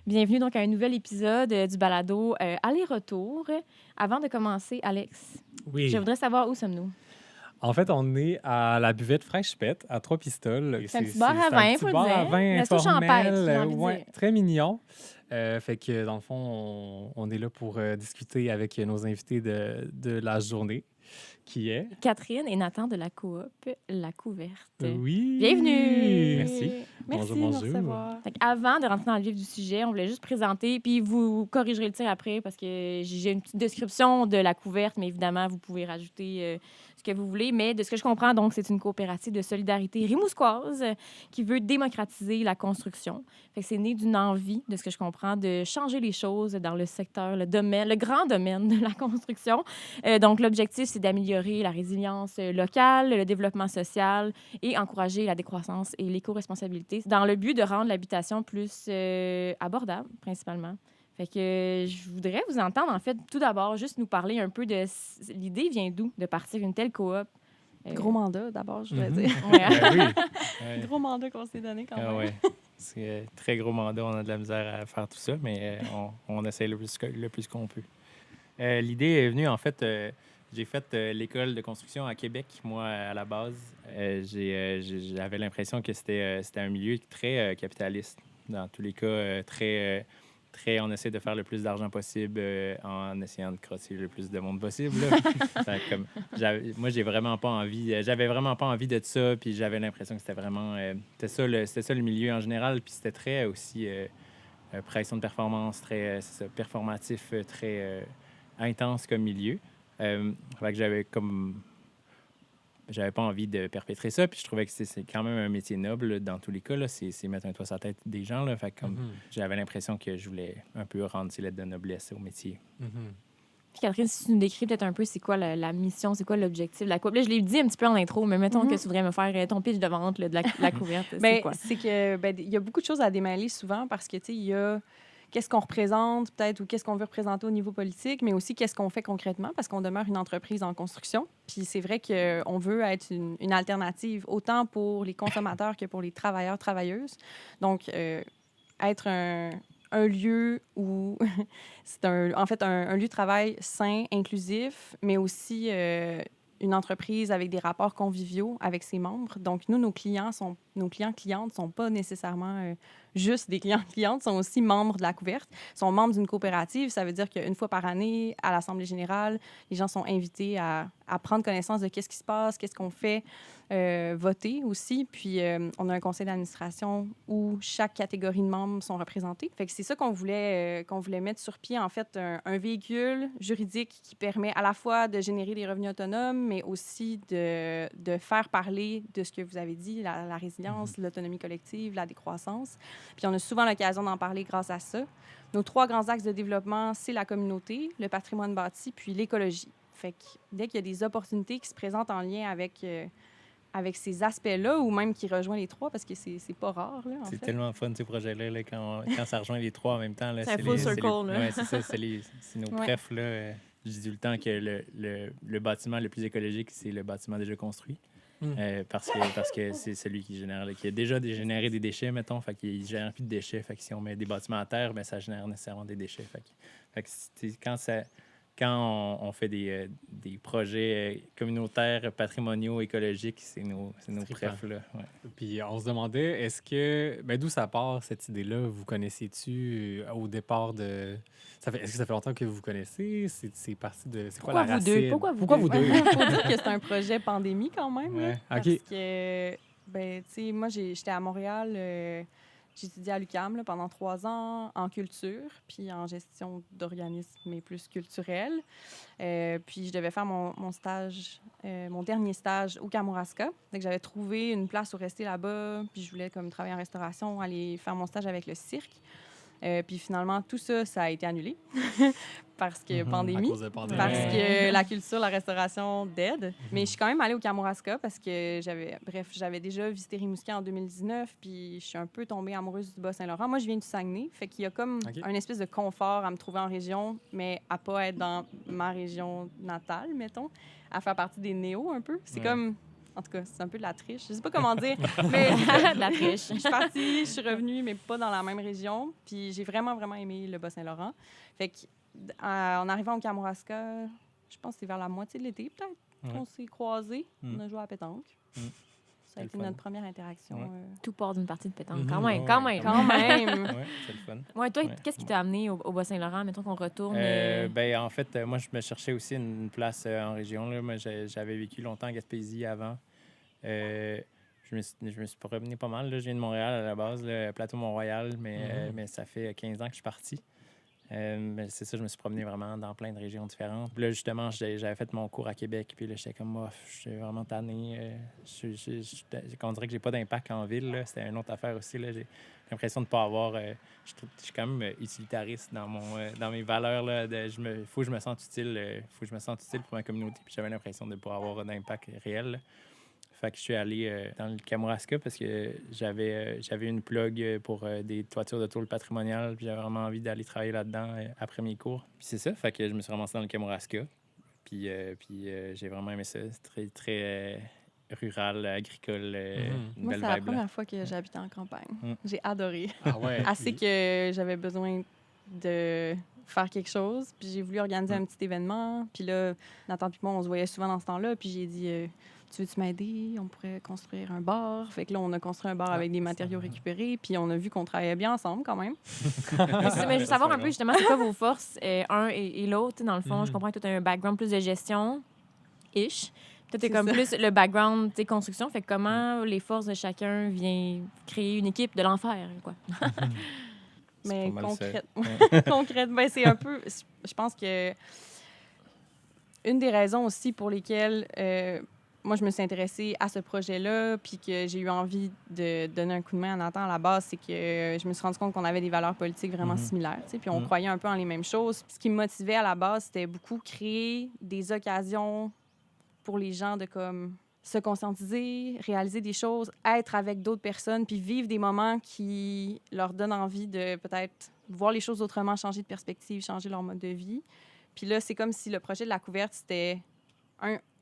Bienvenue donc à un nouvel épisode du balado Aller-retour. Avant de commencer, Alex, je Oui. voudrais savoir où sommes-nous? En fait, on est à la buvette Fraîche Pète, à Trois-Pistoles. C'est un petit bar à C'est un vin, petit faut le bar à dire. vin Resto champêtre, informel, j'ai envie de ouais, dire. très mignon. Fait que, dans le fond, on est là pour discuter avec nos invités de la journée, qui est... Catherine et Nathan de la coop La Couverte. Oui! Bienvenue! Merci. Merci Bonjour, de nous bonjour. recevoir. Avant de rentrer dans le vif du sujet, on voulait juste présenter, puis vous corrigerez le tir après parce que j'ai une petite description de La Couverte, mais évidemment, vous pouvez rajouter ce que vous voulez. Mais de ce que je comprends, donc, c'est une coopérative de solidarité rimousquoise qui veut démocratiser la construction. Fait que c'est né d'une envie, de ce que je comprends, de changer les choses dans le secteur, le domaine, le grand domaine de la construction. Donc, l'objectif, c'est d'améliorer la résilience locale, le développement social et encourager la décroissance et l'éco-responsabilité dans le but de rendre l'habitation plus abordable, principalement. Fait que je voudrais vous entendre, en fait, tout d'abord, juste nous parler un peu de... L'idée vient d'où de partir une telle coop? Gros mandat, d'abord, je voudrais Mhm. dire. Ouais. Oui. Ouais. Gros mandat qu'on s'est donné quand même. Ouais. C'est très gros mandat. On a de la misère à faire tout ça, mais on essaie le plus qu'on peut. L'idée est venue, en fait, j'ai fait l'école de construction à Québec, moi, à la base. J'avais l'impression que c'était un milieu très capitaliste. Dans tous les cas, on essaie de faire le plus d'argent possible en essayant de crosser le plus de monde possible. Là. Moi, j'avais vraiment pas envie de ça, puis j'avais l'impression que c'était vraiment... c'était ça le milieu en général, puis c'était très aussi pression de performance, très c'est ça, performatif, très intense comme milieu. Fait que j'avais pas envie de perpétrer ça, puis je trouvais que c'est quand même un métier noble dans tous les cas. Là. C'est mettre un toit sur la tête des gens. Là. Fait que j'avais l'impression que je voulais un peu rendre ces lettres de noblesse au métier. Puis Catherine, si tu nous décris peut-être un peu c'est quoi la mission, c'est quoi l'objectif de la coop. Là, je l'ai dit un petit peu en intro, mais mettons que tu voudrais me faire ton pitch de vente là, de la couverte. C'est quoi? C'est que il y a beaucoup de choses à démêler souvent parce que, tu sais, il y a qu'est-ce qu'on représente peut-être ou qu'est-ce qu'on veut représenter au niveau politique, mais aussi qu'est-ce qu'on fait concrètement parce qu'on demeure une entreprise en construction. Puis c'est vrai qu'on veut être une alternative autant pour les consommateurs que pour les travailleurs, travailleuses. Donc, être un lieu où c'est en fait un lieu de travail sain, inclusif, mais aussi une entreprise avec des rapports conviviaux avec ses membres. Donc, nos clientes sont pas nécessairement juste des clientes, sont aussi membres de la couverte, sont membres d'une coopérative. Ça veut dire qu'une fois par année, à l'Assemblée générale, les gens sont invités à prendre connaissance de qu'est-ce qui se passe, qu'est-ce qu'on fait, voter aussi. Puis, on a un conseil d'administration où chaque catégorie de membres sont représentés. Fait que c'est ça qu'on voulait mettre sur pied, en fait, un véhicule juridique qui permet à la fois de générer des revenus autonomes, mais aussi de faire parler de ce que vous avez dit, la résilience, l'autonomie collective, la décroissance. Puis on a souvent l'occasion d'en parler grâce à ça. Nos 3 grands axes de développement, c'est la communauté, le patrimoine bâti, puis l'écologie. Fait que dès qu'il y a des opportunités qui se présentent en lien avec ces aspects-là, ou même qui rejoignent les 3, parce que c'est pas rare, là, en fait. C'est tellement fun, ces projets-là, là, quand ça rejoint les 3 en même temps. Là, C'est un full circle, là. Ouais, c'est ça, c'est nos Ouais. prefs. Là. Je dis tout le temps que le bâtiment le plus écologique, c'est le bâtiment déjà construit. Parce que c'est celui qui a déjà généré des déchets, mettons, fait qu'il génère plus de déchets. Fait que si on met des bâtiments à terre, ben, ça génère nécessairement des déchets. Fait que quand on fait des projets communautaires, patrimoniaux, écologiques, c'est nos prefs, là. Ouais. Puis on se demandait, d'où ça part cette idée-là? Vous connaissiez-tu au départ de... Est-ce que ça fait longtemps que vous vous connaissez? C'est parti de... C'est quoi Pourquoi la vous deux? racine? Pourquoi vous deux? Il faut dire que c'est un projet pandémie quand même. Ouais. Là, parce OK. que, tu sais, moi, j'étais à Montréal, j'ai étudié à l'UQAM là, pendant 3 ans en culture, puis en gestion d'organismes, mais plus culturels. Puis je devais faire mon stage, mon dernier stage au Kamouraska. Donc j'avais trouvé une place où rester là-bas, puis je voulais comme travailler en restauration, aller faire mon stage avec le cirque. Puis finalement, tout ça, ça a été annulé parce que À pandémie, cause de pandémie. parce que la culture, la restauration d'aide. Mais je suis quand même allée au Kamouraska parce que j'avais déjà visité Rimouski en 2019, puis je suis un peu tombée amoureuse du Bas-Saint-Laurent. Moi, je viens du Saguenay, fait qu'il y a comme un espèce de confort à me trouver en région, mais à pas être dans ma région natale, mettons, à faire partie des néos un peu. C'est comme... En tout cas, c'est un peu de la triche. Je sais pas comment dire, mais De la triche. je suis partie, je suis revenue, mais pas dans la même région. Puis j'ai vraiment, vraiment aimé le Bas-Saint-Laurent. Fait que, en arrivant au Kamouraska, je pense que c'est vers la moitié de l'été, peut-être, qu'on s'est croisés. On a joué à la pétanque. Ça a été notre première interaction. Tout part d'une partie de pétanque. Mhm. Quand même, Ouais, quand même. Quand même. Oui, c'est le fun. Ouais, toi, Ouais. qu'est-ce qui t'a amené au Bas-Saint-Laurent? Mettons qu'on retourne. En fait, moi, je me cherchais aussi une place en région. Là. Moi, j'avais vécu longtemps à Gaspésie avant. Je me suis promené pas mal. Là. Je viens de Montréal à la base, le plateau Mont-Royal, mais ça fait 15 ans que je suis parti. Mais c'est ça, je me suis promené vraiment dans plein de régions différentes. Puis là, justement, j'avais fait mon cours à Québec, puis là, j'étais comme, oh, j'étais vraiment tanné. On dirait que j'ai pas d'impact en ville. Là. C'était une autre affaire aussi. Là. J'ai l'impression de ne pas avoir... je suis quand même utilitariste dans mes valeurs. Il faut que je me sente utile. Faut que je me sente utile pour ma communauté. Puis j'avais l'impression de ne pas avoir d'impact réel. Là. Fait que je suis allé dans le Kamouraska parce que j'avais une plug pour des toitures de tôle patrimoniale. Puis j'avais vraiment envie d'aller travailler là-dedans après mes cours. Puis c'est ça, fait que je me suis ramassé dans le Kamouraska. Puis j'ai vraiment aimé ça. C'est très, très rural, agricole, une Moi, belle c'est la vibe. Là. première fois que j'ai habité en campagne. J'ai adoré. Ah ouais. Assez que j'avais besoin de faire quelque chose. Puis j'ai voulu organiser un petit événement. Puis là, Nathan puis moi, on se voyait souvent dans ce temps-là. Puis j'ai dit, tu veux-tu m'aider? On pourrait construire un bar. Fait que là, on a construit un bar avec des matériaux récupérés. Puis on a vu qu'on travaillait bien ensemble quand même. Mais je veux savoir un peu justement, c'est quoi vos forces, un et l'autre. Tu sais, dans le fond, je comprends que tu as un background plus de gestion-ish. Toi, t'es comme ça. plus le background, tu sais, construction. Fait que comment les forces de chacun viennent créer une équipe de l'enfer, quoi. Mais pas mal ça. concrètement, ben, c'est un peu... Je pense que une des raisons aussi pour lesquelles moi, je me suis intéressée à ce projet-là puis que j'ai eu envie de donner un coup de main à Nathan à la base, c'est que je me suis rendu compte qu'on avait des valeurs politiques vraiment similaires, tu sais, puis on croyait un peu en les mêmes choses. Ce qui me motivait à la base, c'était beaucoup créer des occasions pour les gens de comme se conscientiser, réaliser des choses, être avec d'autres personnes, puis vivre des moments qui leur donnent envie de peut-être voir les choses autrement, changer de perspective, changer leur mode de vie. Puis là, c'est comme si le projet de la couverte, c'était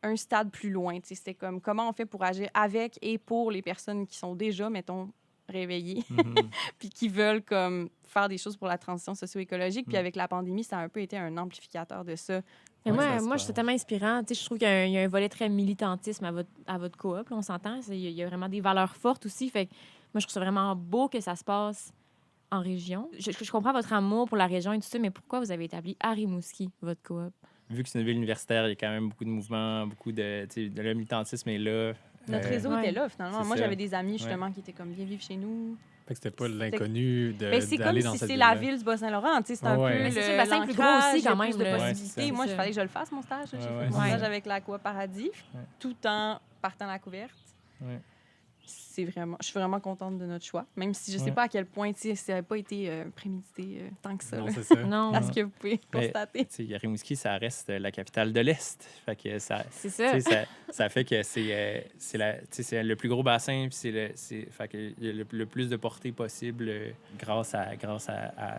un stade plus loin. Tu sais, c'était comme comment on fait pour agir avec et pour les personnes qui sont déjà, mettons, réveillées, puis qui veulent comme faire des choses pour la transition socio-écologique. Puis avec la pandémie, ça a un peu été un amplificateur de ça. Mais Ouais, ça moi, se je passe. trouve tellement inspirant. Tu sais, je trouve qu'il y a un volet très militantisme à votre coop, là, on s'entend. Il y a vraiment des valeurs fortes aussi. Fait que moi, je trouve ça vraiment beau que ça se passe en région. Je comprends votre amour pour la région et tout ça, mais pourquoi vous avez établi à Rimouski, votre coop? Vu que c'est une ville universitaire, il y a quand même beaucoup de mouvements, beaucoup de... Tu sais, le militantisme est là. Notre réseau Ouais. était là, finalement. C'est Moi, ça. j'avais des amis, justement, qui étaient comme, viens vivre chez nous. Fait que c'était pas l'inconnu Ben, c'est comme d'aller dans si cette c'est la ville-là. ville du Bas-Saint-Laurent, tu sais, c'est un Ouais. peu Mais c'est sûr, le bassin est plus gros l'ancrage, aussi, quand il y a même, plus de là. Ouais, possibilités. c'est Moi, ça. il fallait que je le fasse, mon stage. J'ai Ouais, fait ouais, mon c'est stage ça. avec l'Aqua Paradis, Ouais. tout en partant à la couverte. Ouais. Je suis vraiment contente de notre choix, même si je sais Ouais. pas à quel point, tu sais, ça n'avait pas été prémédité tant que ça, Non, là, c'est ça. Non, à ce que vous pouvez Mais- constater. Tu sais, Rimouski, ça reste la capitale de l'Est. Fait que ça... c'est Tu ça. sais, ça fait que c'est le plus gros bassin, puis fait que il y a le plus de portée possible grâce à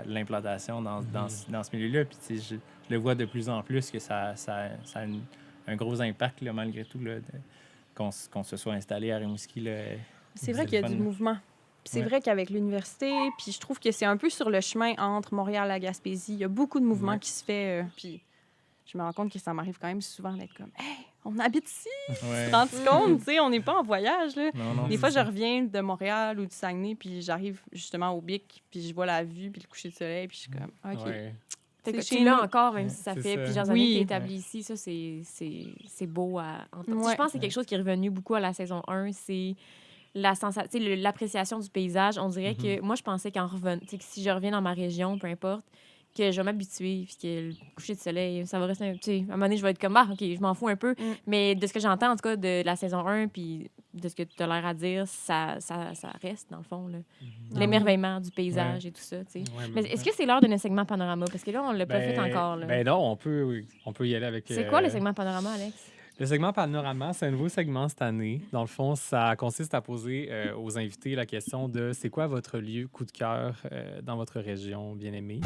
l'implantation dans ce milieu-là. Puis tu sais, je le vois de plus en plus que ça a un gros impact, là, malgré tout, là, qu'on se soit installé à Rimouski. Là. C'est vrai qu'il y a le du fun. mouvement. Puis c'est Ouais. vrai qu'avec l'université, puis je trouve que c'est un peu sur le chemin entre Montréal et la Gaspésie. Il y a beaucoup de mouvements Ouais. qui se fait. Puis je me rends compte que ça m'arrive quand même souvent d'être comme, hey, on habite ici. Ouais. Tu te rends compte, tu sais, on n'est pas en voyage, là. Non, Des c'est fois, je ça. reviens de Montréal ou du Saguenay, puis j'arrive justement au Bic, puis je vois la vue, puis le coucher de soleil, puis je suis comme, OK. Ouais. Fait que c'est tu chez l'as nous. encore, même si ça C'est fait ça. plusieurs Oui. années que tu es établi ici. Ça, c'est beau à entendre. Ouais. Je pense que c'est quelque chose qui est revenu beaucoup à la saison 1, c'est l'appréciation du paysage. On dirait que moi, je pensais qu'en revenant, que si je reviens dans ma région, peu importe, que je vais m'habituer, puis que le coucher de soleil, ça va rester un petit... À un moment donné, je vais être comme, OK, je m'en fous un peu. Mais de ce que j'entends, en tout cas, de la saison 1, puis de ce que tu as l'air à dire, ça reste, dans le fond, là. L'émerveillement du paysage et tout ça, tu sais. Ouais, Mais est-ce que c'est l'heure de notre segment panorama? Parce que là, on l'a pas fait Ben- encore, là. Ben non, on peut y aller avec... C'est quoi le segment panorama, Alex? Le segment Panorama, c'est un nouveau segment cette année. Dans le fond, ça consiste à poser aux invités la question de c'est quoi votre lieu coup de cœur dans votre région bien aimée?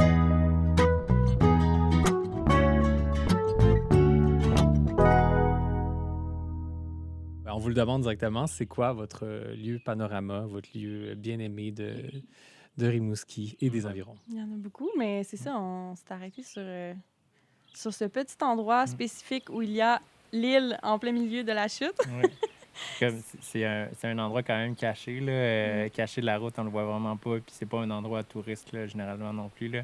on vous le demande directement, c'est quoi votre lieu panorama, votre lieu bien-aimé de Rimouski et des environs? Il y en a beaucoup, mais c'est ça, on s'est arrêté sur ce petit endroit spécifique où il y a l'île en plein milieu de la chute. Ouais. C'est un endroit quand même caché, là, caché de la route, on le voit vraiment pas. Puis c'est pas un endroit à touristes, là, généralement non plus. Là.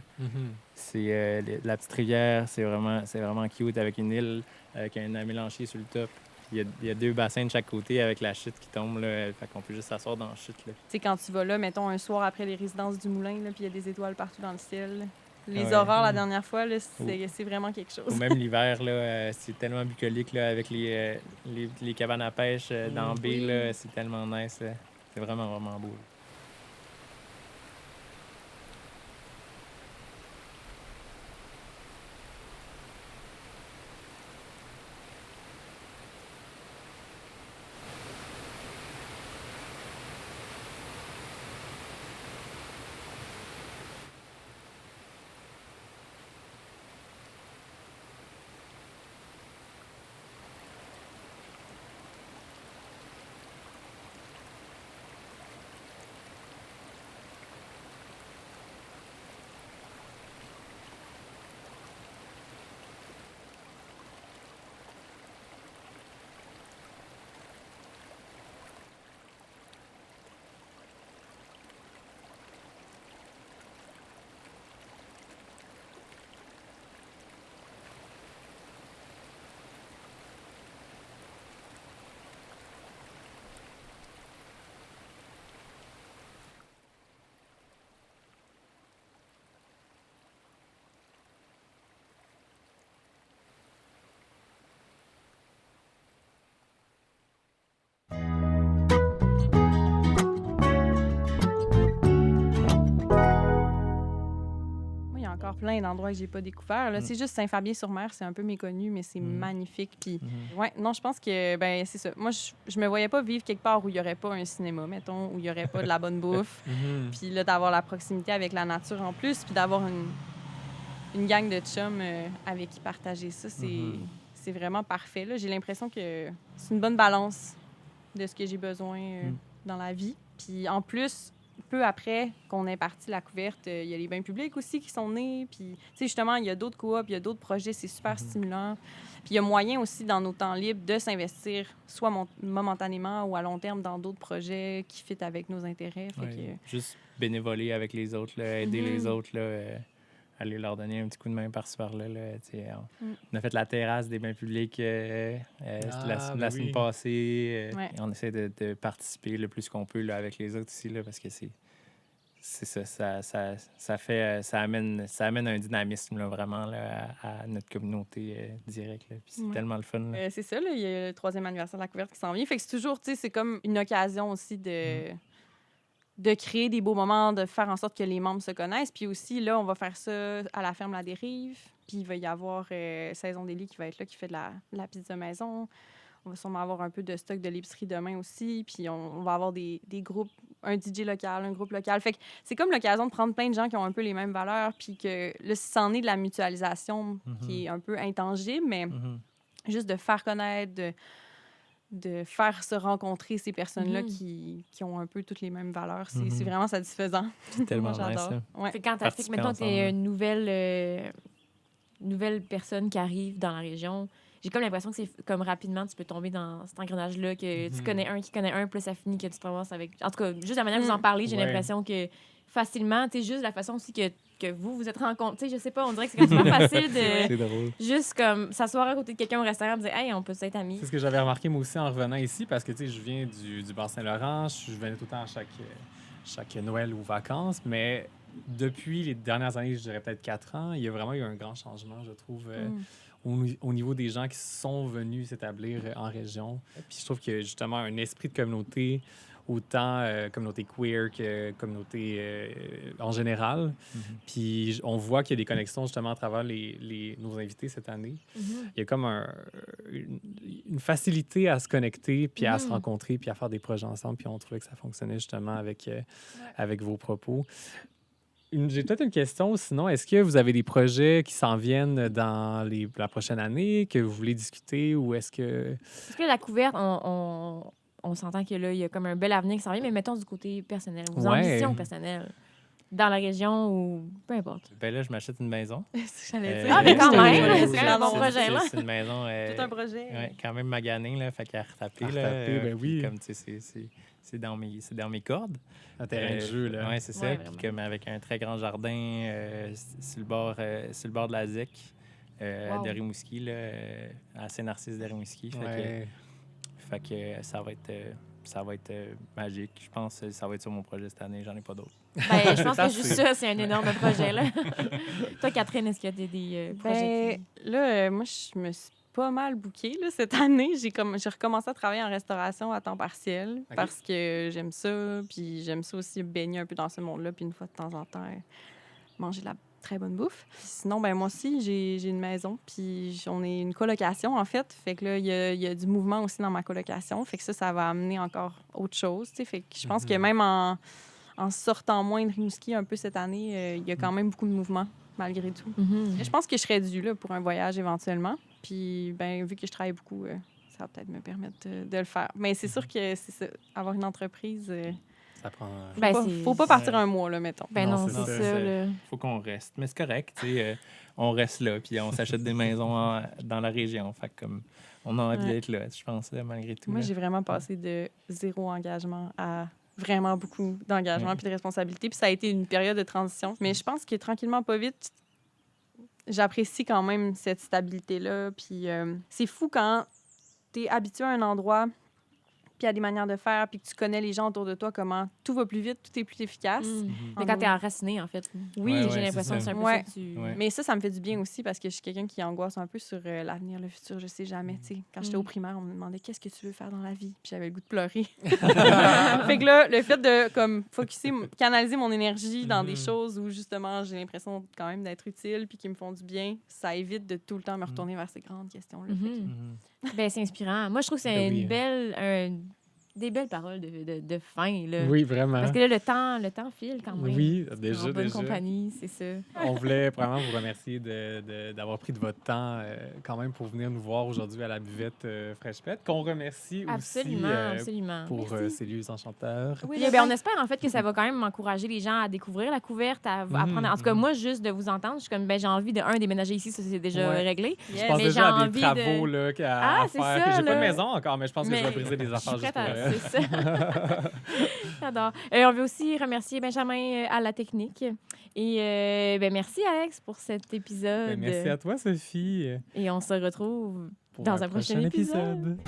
C'est la petite rivière, c'est vraiment cute avec une île, avec un amélanchier sur le top. Il y a 2 bassins de chaque côté avec la chute qui tombe, là, fait qu'on peut juste s'asseoir dans la chute. Là. Tu sais, quand tu vas là, mettons un soir après les résidences du Moulin, là, puis il y a des étoiles partout dans le ciel. Les Ouais. aurores, la dernière fois, là, c'est vraiment quelque chose. Ou même l'hiver, là, c'est tellement bucolique là, avec les cabanes à pêche dans la baie, là, c'est tellement nice. Là. C'est vraiment, vraiment beau. Encore plein d'endroits que j'ai pas découverts. Là, c'est juste Saint-Fabien-sur-Mer, c'est un peu méconnu, mais c'est magnifique. Puis, ouais, non, je pense que, ben, c'est ça. Moi, je me voyais pas vivre quelque part où il y aurait pas un cinéma, mettons, où il y aurait pas de la bonne bouffe. Puis là, d'avoir la proximité avec la nature en plus, puis d'avoir une gang de chums avec qui partager ça, c'est vraiment parfait. Là. J'ai l'impression que c'est une bonne balance de ce que j'ai besoin dans la vie. Puis en plus, peu après qu'on ait parti la couverte, il y a les bains publics aussi qui sont nés. Puis, tu sais, justement, il y a d'autres coops, il y a d'autres projets, c'est super stimulant. Puis, il y a moyen aussi, dans nos temps libres, de s'investir, soit momentanément ou à long terme, dans d'autres projets qui fitent avec nos intérêts. Fait que... Juste bénévoler avec les autres, là, aider les autres, là, aller leur donner un petit coup de main par-ci par-là. Là, on a fait la terrasse des bains publics la semaine passée. Et on essaie de participer le plus qu'on peut là, avec les autres ici, là, parce que ça amène un dynamisme là, vraiment là, à notre communauté directe. Puis c'est tellement le fun. C'est ça, là, il y a le 3e anniversaire de la couverte qui s'en vient. Fait que c'est toujours, tu sais, c'est comme une occasion aussi de créer des beaux moments, de faire en sorte que les membres se connaissent. Puis aussi, là, on va faire ça à la ferme La Dérive. Puis il va y avoir Saison des Lits qui va être là, qui fait de la pizza maison. On va sûrement avoir un peu de stock de l'épicerie demain aussi. Puis on va avoir des groupes, un DJ local, un groupe local. Fait que c'est comme l'occasion de prendre plein de gens qui ont un peu les mêmes valeurs. Puis que là, c'en est de la mutualisation qui est un peu intangible, mais juste de faire connaître, de faire se rencontrer ces personnes-là qui ont un peu toutes les mêmes valeurs. C'est vraiment satisfaisant. C'est tellement Moi, j'adore. nice. Ouais. C'est quand tu mettons, tu es une nouvelle personne qui arrive dans la région. J'ai comme l'impression que c'est comme rapidement, tu peux tomber dans cet engrenage-là, que tu connais un qui connaît un, puis ça finit que tu te ramasses avec... En tout cas, juste la manière que vous en parlez, j'ai l'impression que facilement, tu sais, juste la façon aussi que vous êtes rencontrés, je sais pas, on dirait que c'est comme super facile de... C'est drôle. Juste comme s'asseoir à côté de quelqu'un au restaurant et dire « Hey, on peut être amis. » C'est ce que j'avais remarqué moi aussi en revenant ici, parce que, tu sais, je viens du Bas-Saint-Laurent, je venais tout le temps chaque Noël ou vacances, mais depuis les dernières années, je dirais peut-être 4 ans, il y a vraiment eu un grand changement, je trouve, au niveau des gens qui sont venus s'établir en région. Puis je trouve qu'il y a justement un esprit de communauté, autant communauté queer que communauté en général. Puis on voit qu'il y a des connexions justement à travers nos invités cette année. Il y a comme une facilité à se connecter, puis à se rencontrer, puis à faire des projets ensemble. Puis on trouvait que ça fonctionnait justement avec vos propos. J'ai peut-être une question. Sinon, est-ce que vous avez des projets qui s'en viennent dans la prochaine année que vous voulez discuter ou est-ce que... Parce que la couverte, on s'entend que là, il y a comme un bel avenir qui s'en vient, mais mettons du côté personnel, vos Ouais. ambitions personnelles, dans la région ou peu importe. Ben là, je m'achète une maison. J'allais Euh, dire. Ah, mais quand c'est même, vrai. c'est un bon projet, là. C'est une maison Tout un projet. ouais, quand même maganée, là, fait qu'à retaper. À Là, retaper, ben puis oui. Comme, tu sais, c'est dans mes cordes. Un terrain de jeu, là. Oui, c'est ça. Ouais, Puis vraiment. comme avec un très grand jardin sur le bord de la ZEC Wow. de Rimouski, là, à Saint-Narcisse de Rimouski. Ouais. Fait que ça va être magique. Je pense que ça va être sur mon projet cette année. J'en ai pas d'autres. Ben, je pense que assez. juste ça, c'est un énorme projet, là. Toi, Catherine, est-ce qu'il y a des projets Ben, là, moi, je me suis pas mal bookée là, cette année. J'ai recommencé à travailler en restauration à temps partiel OK. parce que j'aime ça. Puis j'aime ça aussi baigner un peu dans ce monde-là. Puis une fois de temps en temps, manger de la très bonne bouffe. Puis sinon, ben moi aussi, j'ai une maison. Puis on est une colocation, en fait. Fait que là, il y a du mouvement aussi dans ma colocation. Fait que ça va amener encore autre chose. Tu sais. Fait que je pense que même en sortant moins de Rimouski un peu cette année, il y a quand même beaucoup de mouvement, malgré tout. Mhm. Je pense que je serais due là, pour un voyage éventuellement. Puis, ben, vu que je travaille beaucoup, ça va peut-être me permettre de le faire. Mais c'est sûr que c'est ça, avoir une entreprise, Ça prend... Ben, faut pas partir un mois, là, mettons. Ben non, Non, c'est c'est ça, ça. là. Faut qu'on reste. Mais c'est correct, tu sais. On reste là, puis on s'achète des maisons dans la région. Fait que comme on a envie Ouais. d'être là, je pense, là, malgré tout. Moi, là. j'ai vraiment passé de 0 engagement à vraiment beaucoup d'engagement Ouais. puis de responsabilité. Puis ça a été une période de transition. Mais je pense que tranquillement, pas vite, j'apprécie quand même cette stabilité-là. Puis c'est fou quand tu es habitué à un endroit, puis à des manières de faire, puis que tu connais les gens autour de toi, comment tout va plus vite, tout est plus efficace. Mm. Mhm. Mais quand t'es enraciné, en fait. Oui, Ouais, j'ai ouais, l'impression que c'est c'est un peu Ouais. ça que tu... Ouais. Mais ça me fait du bien aussi parce que je suis quelqu'un qui angoisse un peu sur l'avenir, le futur. Je sais jamais. Tu sais, quand j'étais au primaire, on me demandait qu'est-ce que tu veux faire dans la vie. Puis j'avais le goût de pleurer. Fait que là, le fait de comme focusser, canaliser mon énergie dans des Mhm. choses où justement j'ai l'impression quand même d'être utile puis qui me font du bien, ça évite de tout le temps me retourner vers ces grandes questions-là. Fait que- Mhm. Mhm. Ben, c'est inspirant. Moi, je trouve que c'est Ben oui. une belle... des belles paroles de fin, là. Oui, vraiment. Parce que là, le temps file quand même. Oui, En déjà, bonne déjà. compagnie, c'est ça. On voulait vraiment vous remercier d'avoir pris de votre temps quand même pour venir nous voir aujourd'hui à la buvette Fresh Pet. Qu'on remercie Absolument, aussi absolument. pour Merci. ces lieux enchanteurs. Oui, Puis, le ben, on vin. espère en fait que ça va quand même encourager les gens à découvrir la couverte, à Mhm, apprendre. En tout cas, mhm. moi, juste de vous entendre, je suis comme, ben, j'ai envie de déménager ici, ça c'est déjà Ouais. réglé. Yes. Je pense Mais déjà à j'ai des envie travaux de- là, Ah, à c'est faire. ça, Que j'ai pas de là. maison encore, mais je pense que je vais Mais briser des Je affaires suis juste prête pour à... elle. C'est ça. J'adore. On veut aussi remercier Benjamin à la technique. Et ben, merci, Alex, pour cet épisode. Ben, merci à toi, Sophie, Et on se retrouve pour dans un prochain épisode.